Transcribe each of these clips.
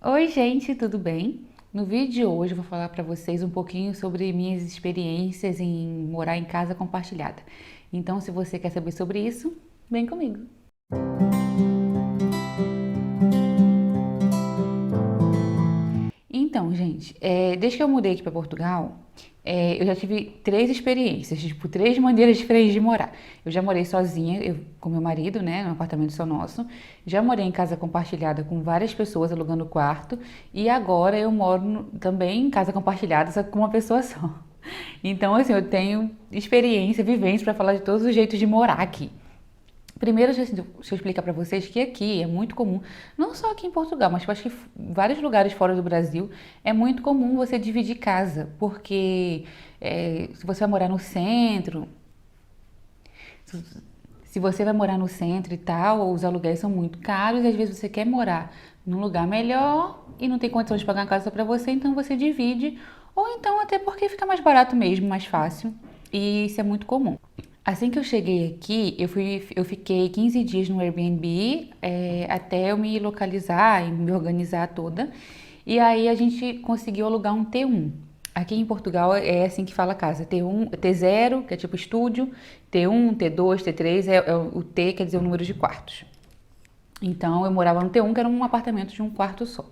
Oi, gente, tudo bem? No vídeo de hoje eu vou falar para vocês um pouquinho sobre minhas experiências em morar em casa compartilhada. Então, se você quer saber sobre isso, vem comigo. Então, gente, desde que eu mudei aqui para Portugal, eu já tive três experiências, tipo, três maneiras diferentes de morar. Eu já morei sozinha, com meu marido, né, num apartamento só nosso. Já morei em casa compartilhada com várias pessoas alugando quarto. E agora eu moro também em casa compartilhada, só que com uma pessoa só. Então, assim, eu tenho experiência, vivência para falar de todos os jeitos de morar aqui. Primeiro, deixa eu explicar para vocês que aqui é muito comum, não só aqui em Portugal, mas eu acho que em vários lugares fora do Brasil é muito comum você dividir casa, porque se você vai morar no centro, se você vai morar no centro e tal, os aluguéis são muito caros e às vezes você quer morar num lugar melhor e não tem condição de pagar uma casa para você, então você divide, ou então até porque fica mais barato mesmo, mais fácil, e isso é muito comum. Assim que eu cheguei aqui, eu fiquei 15 dias no Airbnb, até eu me localizar e me organizar toda. E aí a gente conseguiu alugar um T1. Aqui em Portugal é assim que fala casa, T1, T0, que é tipo estúdio, T1, T2, T3 o T, quer dizer o número de quartos. Então eu morava no T1, que era um apartamento de um quarto só.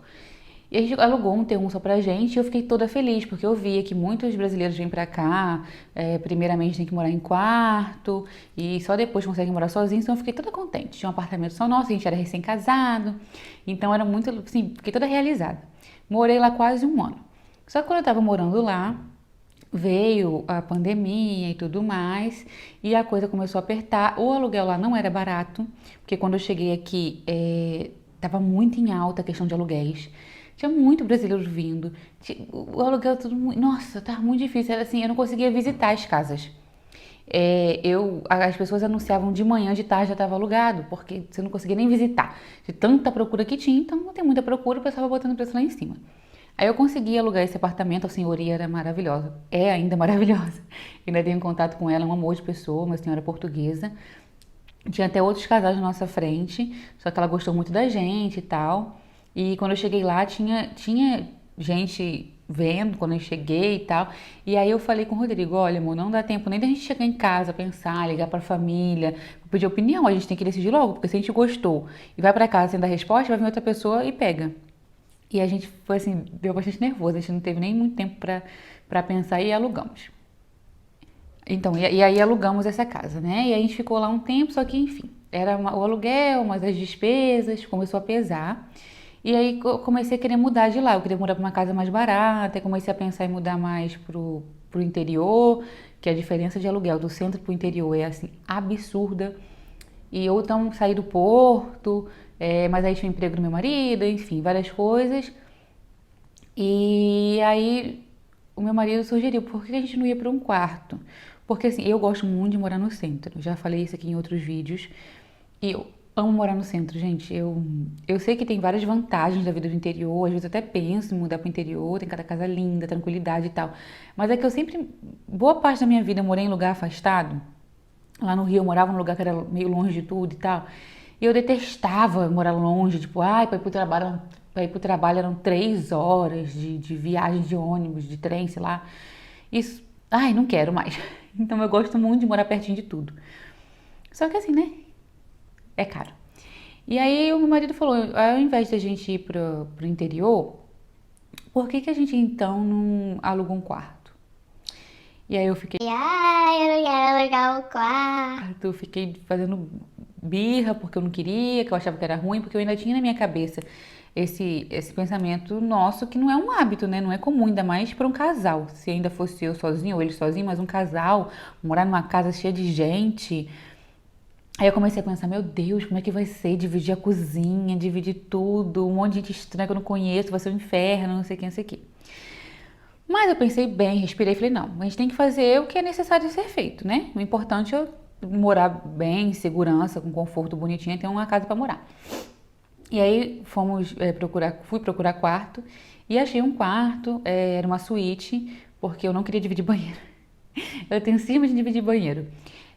E a gente alugou um T1 só pra gente e eu fiquei toda feliz, porque eu via que muitos brasileiros vêm pra cá, primeiramente tem que morar em quarto e só depois conseguem morar sozinhos, então eu fiquei toda contente. Tinha um apartamento só nosso, a gente era recém-casado, então era muito, assim, fiquei toda realizada. Morei lá quase um ano. Só que quando eu tava morando lá, veio a pandemia e tudo mais, e a coisa começou a apertar. O aluguel lá não era barato, porque quando eu cheguei aqui, estava muito em alta a questão de aluguéis. Tinha muito brasileiro vindo. O aluguel tudo muito. Nossa, tava muito difícil. Era assim, eu não conseguia visitar as casas. As pessoas anunciavam de manhã, de tarde já estava alugado, porque você não conseguia nem visitar. De tanta procura que tinha, então não tem muita procura, o pessoal vai botando o preço lá em cima. Aí eu consegui alugar esse apartamento, a senhoria era maravilhosa, é ainda maravilhosa. Eu ainda tenho contato com ela, é um amor de pessoa, uma senhora portuguesa. Tinha até outros casais na nossa frente, só que ela gostou muito da gente e tal. E quando eu cheguei lá, tinha gente vendo quando eu cheguei e tal. E aí eu falei com o Rodrigo, olha, amor, não dá tempo nem da gente chegar em casa, pensar, ligar pra família, pedir opinião, a gente tem que decidir logo, porque se a gente gostou e vai pra casa sem dar resposta, vai vir outra pessoa e pega. E a gente foi assim, deu bastante nervoso, a gente não teve nem muito tempo pra pensar e alugamos. Então, e aí alugamos essa casa, né? E aí a gente ficou lá um tempo, só que enfim, o aluguel, mas as despesas, começou a pesar. E aí eu comecei a querer mudar de lá, eu queria mudar para uma casa mais barata, e comecei a pensar em mudar mais pro interior, que a diferença de aluguel do centro pro interior é assim, absurda. E ou então sair do porto, mas aí tinha o emprego do meu marido, enfim, várias coisas. E aí o meu marido sugeriu, por que a gente não ia para um quarto? Porque assim, eu gosto muito de morar no centro. Já falei isso aqui em outros vídeos. E eu amo morar no centro, gente. Eu sei que tem várias vantagens da vida do interior. Às vezes eu até penso em mudar para o interior, tem cada casa linda, tranquilidade e tal. Mas é que eu sempre, boa parte da minha vida, eu morei em lugar afastado. Lá no Rio eu morava num lugar que era meio longe de tudo e tal. E eu detestava morar longe, tipo, ai, para ir pro trabalho eram 3 horas de viagem de ônibus, de trem, sei lá. Isso, ai, não quero mais. Então eu gosto muito de morar pertinho de tudo. Só que assim, né? É caro. E aí o meu marido falou, ao invés de a gente ir pro interior, por que que a gente então não aluga um quarto? E aí eu fiquei, Ai, eu não quero alugar o quarto. eu fiquei fazendo birra porque eu não queria, que eu achava que era ruim, porque eu ainda tinha na minha cabeça esse pensamento nosso que não é um hábito, né? Não é comum, ainda mais para um casal. Se ainda fosse eu sozinho ou ele sozinho, mas um casal, morar numa casa cheia de gente. Aí eu comecei a pensar, meu Deus, como é que vai ser dividir a cozinha, dividir tudo, um monte de gente estranha que eu não conheço, vai ser um inferno, não sei quem, não sei o quê. Mas eu pensei bem, respirei e falei, não, a gente tem que fazer o que é necessário ser feito, né? O importante é morar bem, em segurança, com conforto bonitinho, e ter uma casa para morar. E aí fui procurar quarto e achei um quarto, era uma suíte, porque eu não queria dividir banheiro. Eu tenho cisma de dividir banheiro.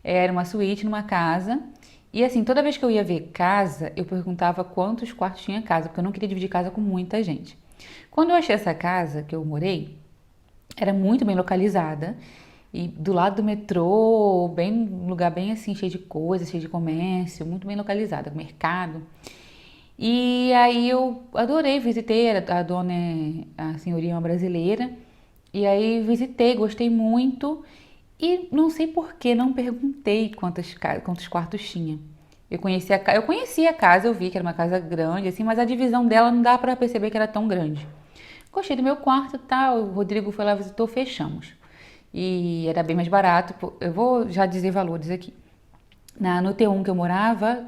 Era uma suíte numa casa E assim, toda vez que eu ia ver casa, eu perguntava quantos quartos tinha casa, porque eu não queria dividir casa com muita gente. Quando eu achei essa casa que eu morei, era muito bem localizada e do lado do metrô, bem, um lugar bem assim, cheio de coisas, cheio de comércio, muito bem localizada, mercado. E aí eu adorei, visitei, a dona, a senhoria é uma brasileira, e aí visitei, gostei muito e não sei por que não perguntei quantos quartos tinha. Eu conhecia a casa, eu vi que era uma casa grande, assim, mas a divisão dela não dá pra perceber que era tão grande. Gostei do meu quarto e tal, o Rodrigo foi lá, visitou, fechamos. E era bem mais barato, eu vou já dizer valores aqui. No T1 que eu morava,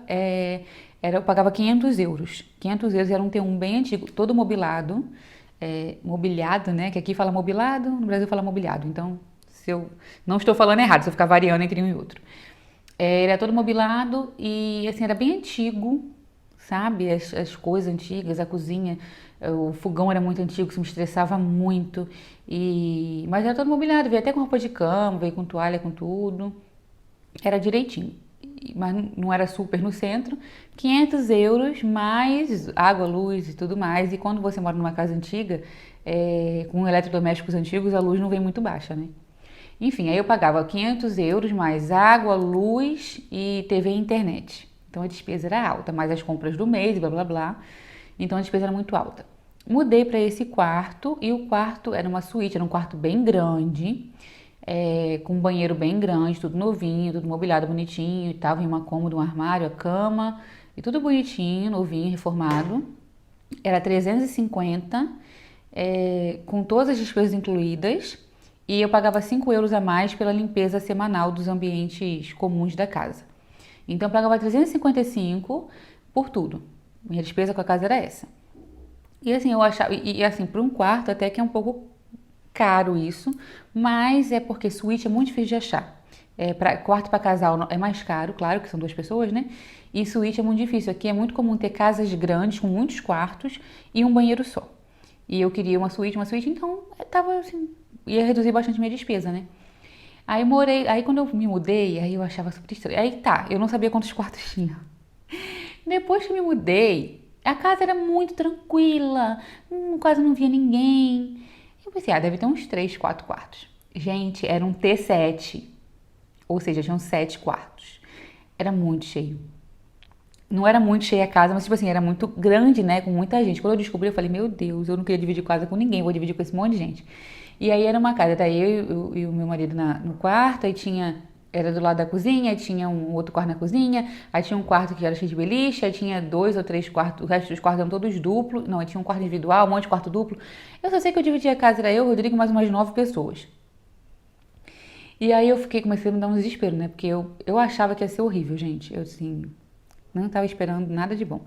eu pagava 500 euros. 500 euros era um T1 bem antigo, todo mobilado, mobiliado, né? Que aqui fala mobilado, no Brasil fala mobiliado. Então, se eu não estou falando errado, se eu ficar variando entre um e outro. Era todo mobilado e, assim, era bem antigo, sabe? As coisas antigas, a cozinha, o fogão era muito antigo, isso me estressava muito. Mas era todo mobiliado, veio até com roupa de cama, veio com toalha, com tudo. Era direitinho, mas não era super no centro. 500 euros mais água, luz e tudo mais. E quando você mora numa casa antiga, com eletrodomésticos antigos, a luz não vem muito baixa, né? Enfim, aí eu pagava 500 euros mais água, luz e TV e internet. Então a despesa era alta, mais as compras do mês, blá blá blá. Então a despesa era muito alta. Mudei para esse quarto e o quarto era uma suíte, era um quarto bem grande, com um banheiro bem grande, tudo novinho, tudo mobiliado bonitinho e tal. Vinha uma cômoda, um armário, a cama e tudo bonitinho, novinho, reformado. Era 350, com todas as despesas incluídas. E eu pagava 5 euros a mais pela limpeza semanal dos ambientes comuns da casa. Então eu pagava 355 por tudo. Minha despesa com a casa era essa. E assim, eu achava, e assim, para um quarto até que é um pouco caro isso, mas é porque suíte é muito difícil de achar. Quarto para casal é mais caro, claro que são duas pessoas, né? E suíte é muito difícil. Aqui é muito comum ter casas grandes com muitos quartos e um banheiro só. E eu queria uma suíte, então eu tava assim, ia reduzir bastante minha despesa, né? Aí quando eu me mudei, aí eu achava super estranho. Aí tá, eu não sabia quantos quartos tinha. Depois que eu me mudei, a casa era muito tranquila, quase não via ninguém. Eu pensei, deve ter uns 3, 4 quartos. Gente, era um T7, ou seja, tinham 7 quartos. Era muito cheio. Não era muito cheia a casa, mas tipo assim, era muito grande, né, com muita gente. Quando eu descobri, eu falei, meu Deus, eu não queria dividir casa com ninguém, vou dividir com esse monte de gente. E aí era uma casa, daí eu e o meu marido no quarto, aí era do lado da cozinha, tinha um outro quarto na cozinha, aí tinha um quarto que era cheio de beliche, aí tinha 2 ou 3 quartos, o resto dos quartos eram todos duplos, não, aí tinha um quarto individual, um monte de quarto duplo. Eu só sei que eu dividia a casa, era eu, o Rodrigo, mais umas 9 pessoas. E aí comecei a me dar um desespero, né, porque eu achava que ia ser horrível, gente, eu assim, não estava esperando nada de bom.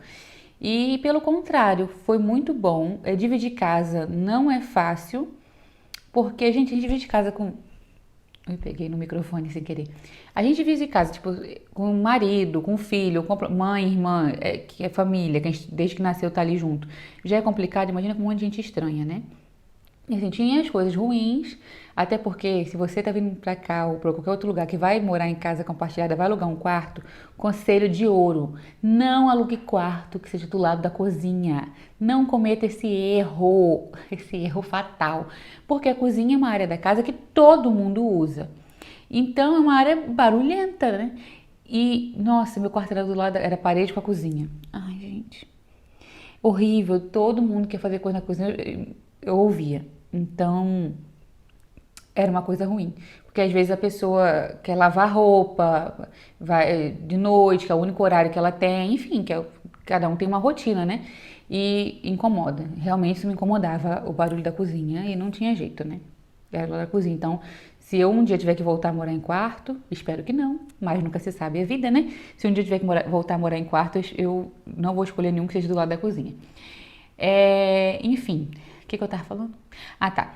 E pelo contrário, foi muito bom. Dividir casa não é fácil, porque, gente, a gente divide casa com... Eu peguei no microfone sem querer. A gente divide casa, tipo, com o marido, com o filho, com mãe, irmã, que é família, que a gente, desde que nasceu tá ali junto. Já é complicado, imagina com um monte de gente estranha, né? E assim, tinha as coisas ruins, até porque se você tá vindo pra cá ou pra qualquer outro lugar que vai morar em casa compartilhada, vai alugar um quarto, conselho de ouro, não alugue quarto que seja do lado da cozinha. Não cometa esse erro fatal, porque a cozinha é uma área da casa que todo mundo usa. Então é uma área barulhenta, né? E, nossa, meu quarto era do lado, era parede com a cozinha. Ai, gente, horrível, todo mundo quer fazer coisa na cozinha, eu ouvia. Então, era uma coisa ruim. Porque às vezes a pessoa quer lavar roupa, vai de noite, que é o único horário que ela tem, enfim, cada um tem uma rotina, né? E incomoda. Realmente isso me incomodava, o barulho da cozinha, e não tinha jeito, né? Era lá da cozinha. Então, se eu um dia tiver que voltar a morar em quarto, espero que não, mas nunca se sabe a vida, né? Se um dia tiver que voltar a morar em quartos, eu não vou escolher nenhum que seja do lado da cozinha. Enfim, o que eu tava falando? Ah, tá.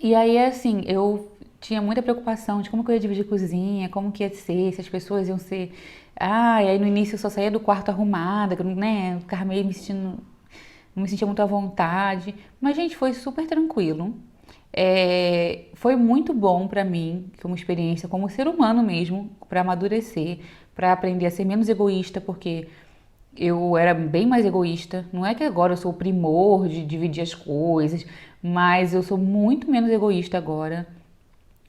E aí, assim, eu tinha muita preocupação de como que eu ia dividir cozinha, como que ia ser, se as pessoas iam ser... e aí no início eu só saía do quarto arrumada, né, eu ficava meio não me sentia muito à vontade. Mas, gente, foi super tranquilo. Foi muito bom pra mim, foi uma experiência como ser humano mesmo, pra amadurecer, para aprender a ser menos egoísta, porque eu era bem mais egoísta. Não é que agora eu sou o primor de dividir as coisas, mas eu sou muito menos egoísta agora.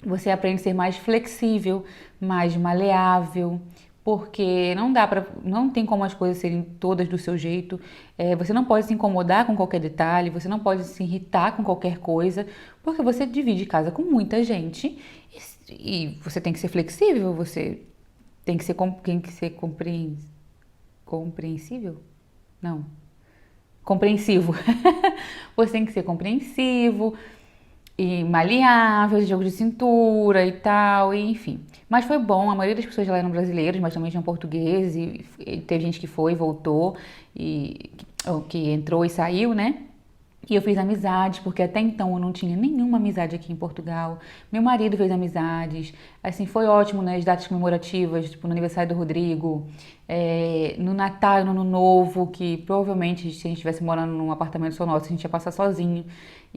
Você aprende a ser mais flexível, mais maleável, porque não tem como as coisas serem todas do seu jeito. Você não pode se incomodar com qualquer detalhe, você não pode se irritar com qualquer coisa, porque você divide casa com muita gente e você tem que ser flexível, você tem que ser compreensível? Não. Compreensivo. Você tem que ser compreensivo e maleável, jogo de cintura e tal, e enfim. Mas foi bom, a maioria das pessoas lá eram brasileiros, mas também tinham português, e teve gente que foi e voltou, ou que entrou e saiu, né? E eu fiz amizades, porque até então eu não tinha nenhuma amizade aqui em Portugal. Meu marido fez amizades, assim, foi ótimo nas datas comemorativas, tipo no aniversário do Rodrigo, no Natal, no Ano Novo, que provavelmente se a gente estivesse morando num apartamento só nosso, a gente ia passar sozinho.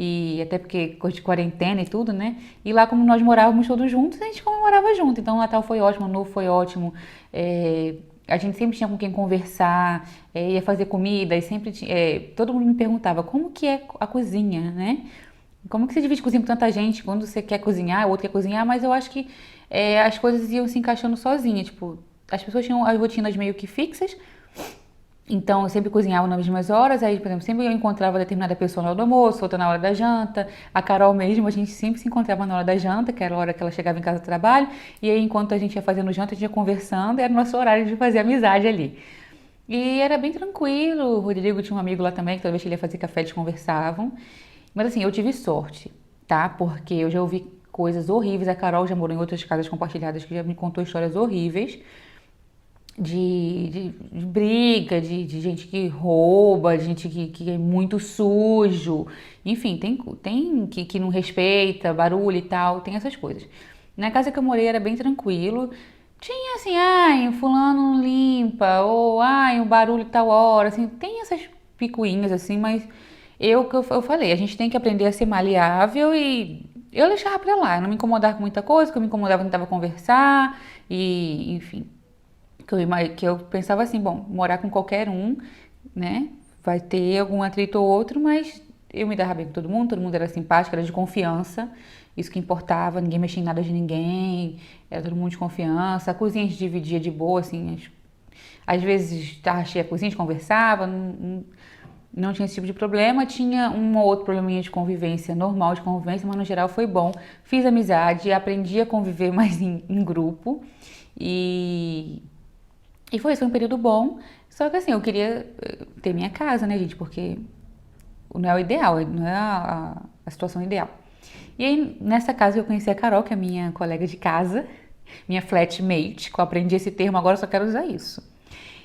E até porque coisa de quarentena e tudo, né? E lá como nós morávamos todos juntos, a gente comemorava junto. Então o Natal foi ótimo, o Ano Novo foi ótimo. A gente sempre tinha com quem conversar, ia fazer comida e sempre todo mundo me perguntava como que é a cozinha, né? Como que você divide cozinha com tanta gente? Quando você quer cozinhar, o outro quer cozinhar, mas eu acho que as coisas iam se encaixando sozinha, tipo, as pessoas tinham as rotinas meio que fixas, então eu sempre cozinhava nas mesmas horas, aí, por exemplo, sempre eu encontrava determinada pessoa na hora do almoço, outra na hora da janta. A Carol mesmo, a gente sempre se encontrava na hora da janta, que era a hora que ela chegava em casa do trabalho, e aí enquanto a gente ia fazendo janta, a gente ia conversando, era o nosso horário de fazer amizade ali. E era bem tranquilo, o Rodrigo tinha um amigo lá também, que toda vez que ele ia fazer café eles conversavam. Mas assim, eu tive sorte, tá? Porque eu já ouvi coisas horríveis, a Carol já morou em outras casas compartilhadas que já me contou histórias horríveis, de briga, de gente que rouba, de gente que é muito sujo, enfim, tem que não respeita, barulho e tal, tem essas coisas. Na casa que eu morei era bem tranquilo, tinha assim, ai, o fulano não limpa, ou ai, o barulho tal hora, assim, tem essas picuinhas assim, mas eu falei, a gente tem que aprender a ser maleável e eu deixava pra lá, eu não me incomodava com muita coisa, que eu me incomodava, eu tentava conversar e, enfim que eu pensava assim, bom, morar com qualquer um, né? Vai ter algum atrito ou outro, mas eu me dava bem com todo mundo era simpático, era de confiança, isso que importava, ninguém mexia em nada de ninguém, era todo mundo de confiança, a cozinha a gente dividia de boa, assim, às vezes estava cheia a cozinha, a gente conversava, não tinha esse tipo de problema, tinha um ou outro probleminha de convivência, normal de convivência, mas no geral foi bom. Fiz amizade, aprendi a conviver mais em grupo e foi um período bom, só que assim, eu queria ter minha casa, né, gente, porque não é o ideal, não é a situação ideal. E aí, nessa casa eu conheci a Carol, que é minha colega de casa, minha flatmate, que eu aprendi esse termo, agora eu só quero usar isso.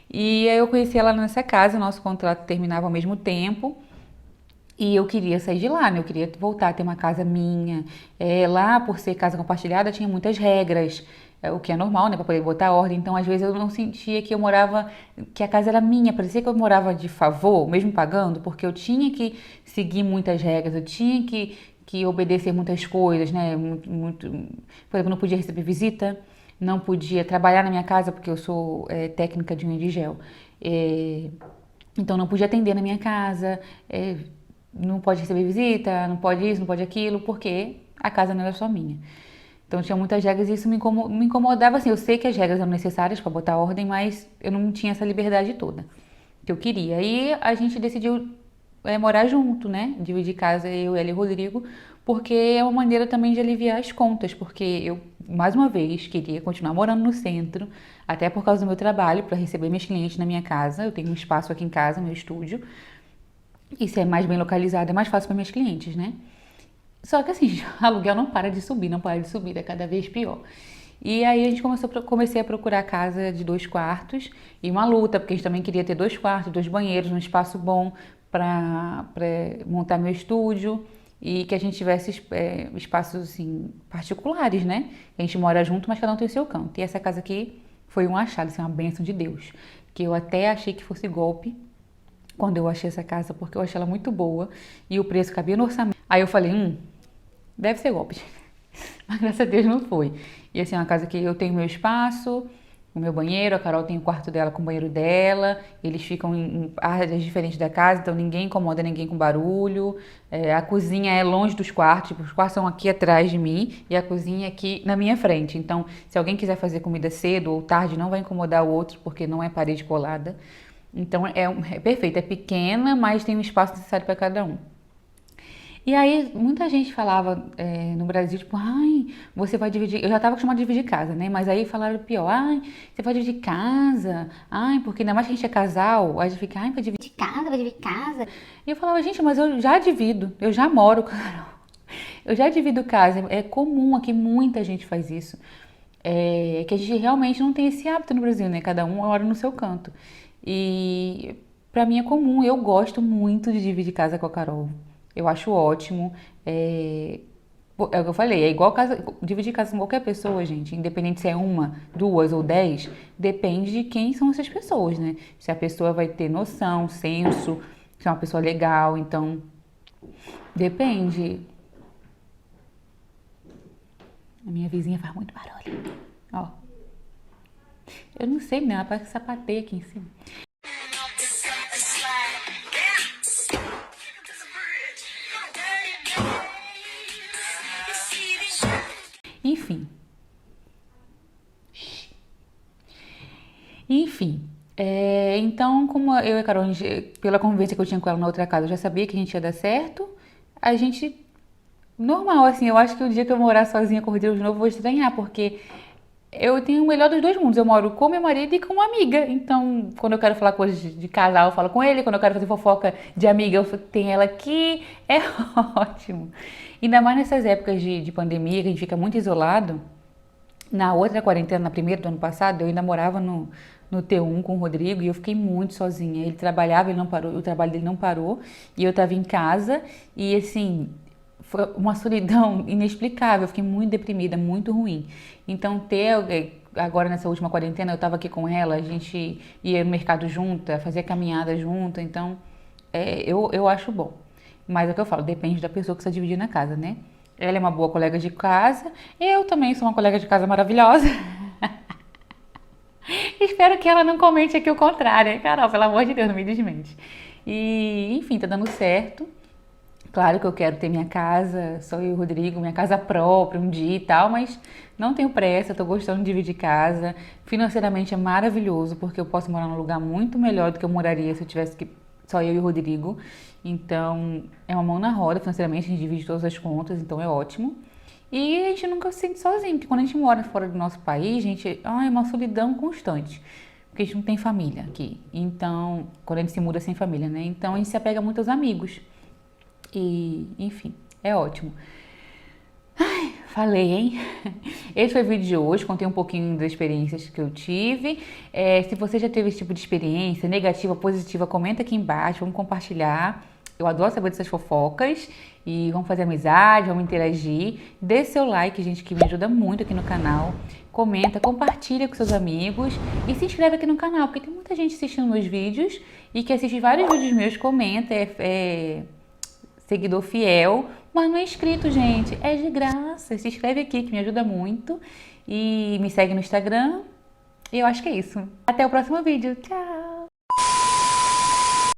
E aí eu conheci ela nessa casa, nosso contrato terminava ao mesmo tempo, e eu queria sair de lá, né? Eu queria voltar a ter uma casa minha. Lá, por ser casa compartilhada, tinha muitas regras, o que é normal, né? Pra poder botar ordem. Então, às vezes, eu não sentia que eu morava, que a casa era minha. Parecia que eu morava de favor, mesmo pagando, porque eu tinha que seguir muitas regras, eu tinha que obedecer muitas coisas, né? Por exemplo, não podia receber visita, não podia trabalhar na minha casa, porque eu sou técnica de unha de gel. Então, não podia atender na minha casa. Não pode receber visita, não pode isso, não pode aquilo, porque a casa não era só minha. Então tinha muitas regras e isso me incomodava, assim, eu sei que as regras eram necessárias para botar ordem, mas eu não tinha essa liberdade toda que eu queria. Aí a gente decidiu morar junto, né? Dividir casa, eu, ela e o Rodrigo, porque é uma maneira também de aliviar as contas, porque eu, mais uma vez, queria continuar morando no centro, até por causa do meu trabalho, para receber meus clientes na minha casa. Eu tenho um espaço aqui em casa, meu estúdio. E se é mais bem localizado, é mais fácil para meus clientes, né? Só que assim, o aluguel não para de subir, não para de subir, é cada vez pior. E aí a gente comecei a procurar casa de 2 quartos e uma luta, porque a gente também queria ter 2 quartos, 2 banheiros, um espaço bom para montar meu estúdio e que a gente tivesse espaços assim, particulares, né? A gente mora junto, mas cada um tem o seu canto. E essa casa aqui foi um achado, assim, uma bênção de Deus, que eu até achei que fosse golpe quando eu achei essa casa, porque eu achei ela muito boa e o preço cabia no orçamento. Aí eu falei, deve ser golpe. Mas graças a Deus não foi. E assim, é uma casa que eu tenho meu espaço, o meu banheiro, a Carol tem o quarto dela com o banheiro dela, eles ficam em áreas diferentes da casa, então ninguém incomoda ninguém com barulho. A cozinha é longe dos quartos, tipo, os quartos são aqui atrás de mim e a cozinha é aqui na minha frente. Então, se alguém quiser fazer comida cedo ou tarde, não vai incomodar o outro, porque não é parede colada. Então, é perfeito, é pequena, mas tem um espaço necessário para cada um. E aí, muita gente falava no Brasil, tipo, ai, você vai dividir. Eu já estava acostumada a dividir casa, né? Mas aí falaram pior, ai, você vai dividir casa, ai, porque ainda mais que a gente é casal, aí a gente fica, ai, vai dividir casa, vai dividir casa. E eu falava, gente, mas eu já divido, eu já moro com a Carol. Eu já divido casa, é comum aqui, muita gente faz isso. Que a gente realmente não tem esse hábito no Brasil, né? Cada um mora no seu canto. E pra mim é comum, eu gosto muito de dividir casa com a Carol. Eu acho ótimo. O que eu falei, é igual casa, dividir casa com qualquer pessoa, gente. Independente se é uma, duas ou 10, depende de quem são essas pessoas, né? Se a pessoa vai ter noção, senso, se é uma pessoa legal, então depende. A minha vizinha faz muito barulho. Ó. Eu não sei, né? Ela parece que sapateia aqui em cima. Enfim. Então, como eu e a Carol, pela convivência que eu tinha com ela na outra casa, eu já sabia que a gente ia dar certo. A gente, normal, assim, eu acho que o dia que eu morar sozinha com o Rodrigo de novo, eu vou estranhar, porque eu tenho o melhor dos dois mundos. Eu moro com meu marido e com uma amiga. Então, quando eu quero falar coisas de casal, eu falo com ele. Quando eu quero fazer fofoca de amiga, eu tenho ela aqui. É ótimo. Ainda mais nessas épocas de pandemia, que a gente fica muito isolado. Na outra quarentena, na primeira do ano passado, eu ainda morava no T1 com o Rodrigo e eu fiquei muito sozinha. Ele trabalhava, ele não parou, o trabalho dele não parou. E eu tava em casa e, assim, foi uma solidão inexplicável. Eu fiquei muito deprimida, muito ruim. Então, agora nessa última quarentena, eu tava aqui com ela, a gente ia no mercado junta, fazia caminhada junta. Então, eu acho bom. Mas é o que eu falo, depende da pessoa que você dividir na casa, né? Ela é uma boa colega de casa, eu também sou uma colega de casa maravilhosa. Espero que ela não comente aqui o contrário, hein, Carol? Pelo amor de Deus, não me desmente. E, enfim, tá dando certo. Claro que eu quero ter minha casa, só eu e o Rodrigo, minha casa própria um dia e tal, mas não tenho pressa, tô gostando de dividir casa. Financeiramente é maravilhoso, porque eu posso morar num lugar muito melhor do que eu moraria se eu tivesse só eu e o Rodrigo. Então, é uma mão na roda, financeiramente a gente divide todas as contas, então é ótimo. E a gente nunca se sente sozinho, porque quando a gente mora fora do nosso país, gente, é uma solidão constante. Porque a gente não tem família aqui. Então, quando a gente se muda sem família, né? Então a gente se apega muito aos amigos. E, enfim, é ótimo. Ai, falei, hein? Esse foi o vídeo de hoje, contei um pouquinho das experiências que eu tive. Se você já teve esse tipo de experiência, negativa, positiva, comenta aqui embaixo, vamos compartilhar. Eu adoro saber dessas fofocas e vamos fazer amizade, vamos interagir. Dê seu like, gente, que me ajuda muito aqui no canal. Comenta, compartilha com seus amigos e se inscreve aqui no canal, porque tem muita gente assistindo meus vídeos e que assiste vários vídeos meus, comenta, seguidor fiel, mas não é inscrito, gente. É de graça. Se inscreve aqui que me ajuda muito e me segue no Instagram. E eu acho que é isso. Até o próximo vídeo. Tchau!